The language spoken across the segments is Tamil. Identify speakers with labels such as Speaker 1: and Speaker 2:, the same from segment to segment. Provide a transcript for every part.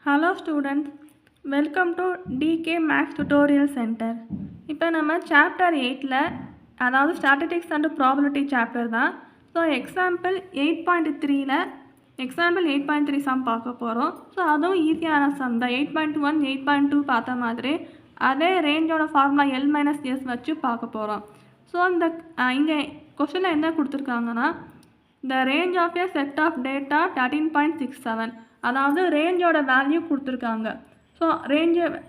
Speaker 1: Hello students, welcome to DK Maths Tutorial Center. இப்போ நம்ம சாப்டர் 8ல அதாவது ஸ்டாட்டிஸ்டிக்ஸ் அண்ட் ப்ராபபிலிட்டி சாப்டர் தான். ஸோ எக்ஸாம்பிள் 8.3 சம் பார்க்க போகிறோம். ஸோ அதுவும் ஈஸியான சம் தான். 8.1 8.2 பார்த்த மாதிரி அதே ரேஞ்சோட ஃபார்முலா L-S வச்சு பார்க்க போகிறோம். ஸோ இந்த இங்கே கொஸ்டினில் என்ன கொடுத்துருக்காங்கன்னா the range of a set of data 13.67 அதாவது ரேஞ்சோட வேல்யூ கொடுத்துருக்காங்க. ஸோ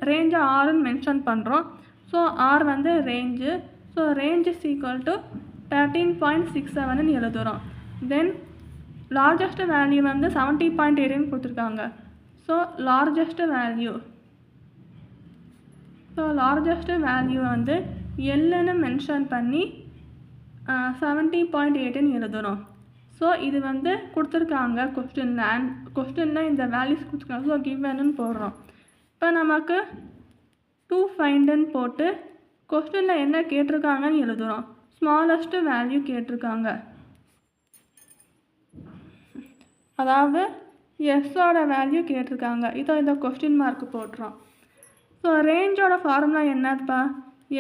Speaker 1: ரேஞ்சை ஆர்ன்னு மென்ஷன் பண்ணுறோம். ஸோ ஆர் வந்து range. So range is equal to 13.67ன்னு எழுதுகிறோம். தென் லார்ஜஸ்ட் வேல்யூ வந்து 70.8ன்னு கொடுத்துருக்காங்க. ஸோ லார்ஜஸ்ட் வேல்யூ வந்து எல்லுன்னு மென்ஷன் பண்ணி 70.8ன்னு எழுதுகிறோம். ஸோ இது வந்து கொடுத்துருக்காங்க கொஸ்டினில் இந்த வேல்யூஸ் கொடுத்துருக்காங்க. ஸோ கிவன்னு போடுறோம். இப்போ நமக்கு 2 ஃபைண்டுன்னு போட்டு கொஸ்டினில் என்ன கேட்டிருக்காங்கன்னு எழுதுகிறோம். ஸ்மாலஸ்ட் வேல்யூ கேட்டிருக்காங்க, அதாவது எஸ்ஸோட வேல்யூ கேட்டிருக்காங்க. இந்த கொஸ்டின் மார்க் போட்டுறோம். ஸோ ரேஞ்சோட ஃபார்முலா என்னப்பா?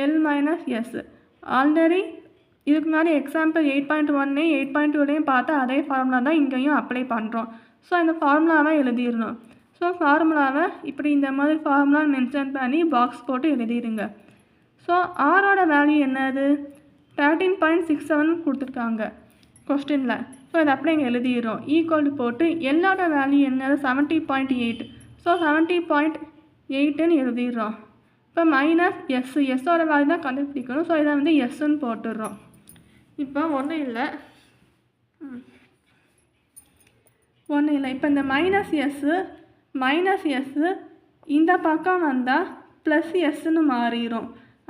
Speaker 1: L-S. ஆல்ரெடி இதுக்கு முன்னாடி எக்ஸாம்பிள் 8.1 8.2லையும் பார்த்தா அதே ஃபார்முலா தான் இங்கேயும் அப்ளை பண்ணுறோம். ஸோ இந்த ஃபார்முலாவை எழுதிடணும். ஸோ ஃபார்முலாவை இப்படி இந்த மாதிரி ஃபார்முலா மென்ஷன் பண்ணி பாக்ஸ் போட்டு எழுதிடுங்க. ஸோ ஆரோட வேல்யூ என்னது? 13.67 கொடுத்துருக்காங்க கொஸ்டினில். ஸோ இதை அப்படியே இங்கே எழுதிடுறோம். ஈக்குவல் போட்டு எல்லோட வேல்யூ என்னது? 70.8. ஸோ 70.8ன்னு எழுதிடுறோம். இப்போ மைனஸ் எஸ்ஸோட வேல்யூ தான் கண்டுபிடிக்கணும். ஸோ இதை வந்து எஸ்ன்னு போட்டுடுறோம். இப்போ ஒன்றும் இல்லை. இப்போ இந்த மைனஸ் எஸ்ஸு இந்த பக்கம் வந்தால் ப்ளஸ் எஸ்ன்னு மாறிடும்.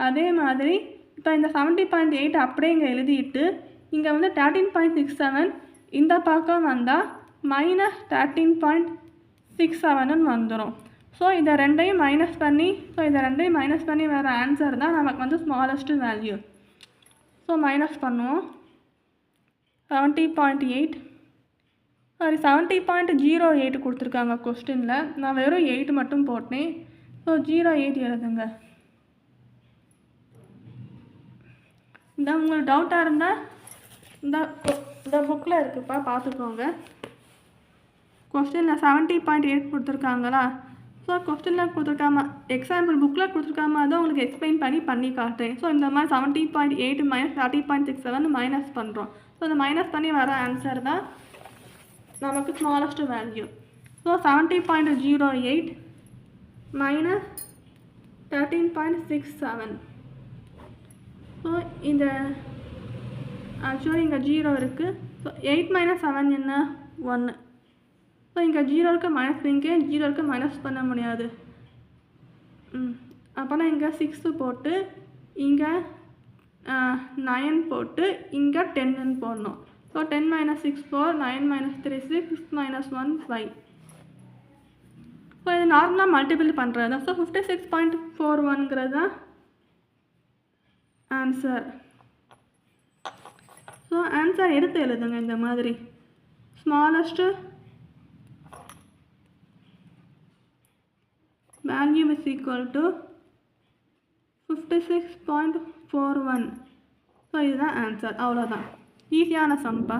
Speaker 1: அதே மாதிரி இப்போ இந்த 70.8 அப்படியே இங்கே எழுதிட்டு இங்கே வந்து 13.67 இந்த பக்கம் வந்தால் மைனஸ் 13.67ன்னு வந்துடும். ஸோ இதை ரெண்டையும் மைனஸ் பண்ணி வர ஆன்சர் தான் நமக்கு வந்து ஸ்மாலஸ்ட் வேல்யூ. ஸோ மைனஸ் பண்ணுவோம். 70.08 கொடுத்துருக்காங்க கொஸ்டினில். நான் வெறும் 8 மட்டும் போட்டேன். ஸோ 08 எழுதுங்க. இந்த உங்களுக்கு டவுட்டாக இருந்தால் இந்த புக்கில் இருக்குப்பா, பார்த்துக்கோங்க. கொஸ்டினில் 70.8 கொடுத்துருக்காங்களா? ஸோ கொஸ்டினில் கொடுத்துருக்காம எக்ஸாம்பிள் புக்கில் கொடுத்துருக்காம தான் உங்களுக்கு எக்ஸ்பிளைன் பண்ணி காட்டுறேன். ஸோ இந்த மாதிரி 70.8 மைனஸ் 30.67 மைனஸ் பண்ணுறோம். ஸோ இந்த மைனஸ் பண்ணி வர ஆன்சர் தான் நமக்கு smallest value. So 70.08 minus 13.67. So இந்த ஆக்சுவலி இங்கே 0 இருக்குது. ஸோ 8 மைனஸ் 7 என்ன? 1. ஸோ இங்கே 0க்கு மைனஸ், இங்கே 0க்கு மைனஸ் பண்ண முடியாது. அப்போனா இங்கே 6 போட்டு இங்கே 9 போட்டு இங்கே 10ன்னு போடணும். So 10 minus 6 4, 9 minus 3 6, 6 minus 1 5. So இது நார்மலாக மல்டிபிள் பண்ணுறது தான். ஸோ 56.41ங்கிறது தான் ஆன்சர். ஸோ ஆன்சர் எடுத்து எழுதுங்க இந்த மாதிரி. Smallest value is equal to 56.41. So இதுதான் ஆன்சர். அவ்வளோதான். ஈஸியான சம்பா.